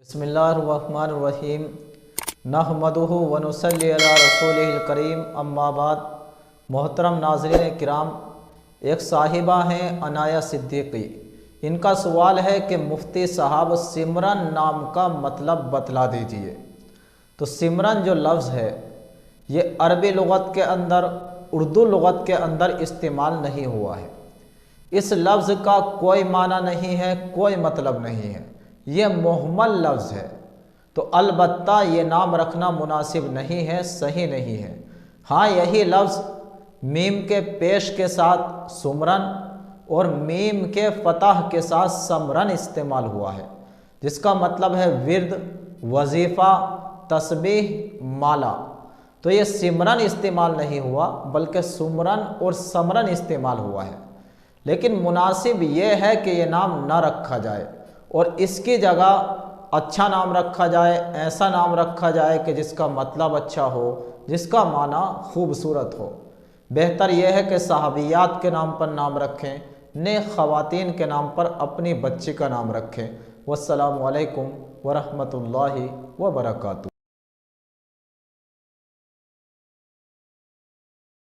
بسم اللہ الرحمن الرحیم نحمدہ ونصلی علی رسولہ الکریم اما بعد۔ محترم ناظرین کرام، ایک صاحبہ ہیں عنایہ صدیقی۔ ان کا سوال ہے کہ مفتی صاحب سمرن نام کا مطلب بتلا دیجئے۔ تو سمرن جو لفظ ہے یہ عربی لغت کے اندر، اردو لغت کے اندر استعمال نہیں ہوا ہے۔ اس لفظ کا کوئی معنی نہیں ہے، کوئی مطلب نہیں ہے، یہ مہمل لفظ ہے۔ تو البتہ یہ نام رکھنا مناسب نہیں ہے، صحیح نہیں ہے۔ ہاں، یہی لفظ میم کے پیش کے ساتھ سمرن اور میم کے فتح کے ساتھ سمرن استعمال ہوا ہے، جس کا مطلب ہے ورد، وظیفہ، تسبیح، مالا۔ تو یہ سمرن استعمال نہیں ہوا بلکہ سمرن اور سمرن استعمال ہوا ہے۔ لیکن مناسب یہ ہے کہ یہ نام نہ رکھا جائے اور اس کی جگہ اچھا نام رکھا جائے، ایسا نام رکھا جائے کہ جس کا مطلب اچھا ہو، جس کا معنی خوبصورت ہو۔ بہتر یہ ہے کہ صحابیات کے نام پر نام رکھیں، نیک خواتین کے نام پر اپنی بچی کا نام رکھیں۔ والسلام علیکم ورحمۃ اللہ وبرکاتہ۔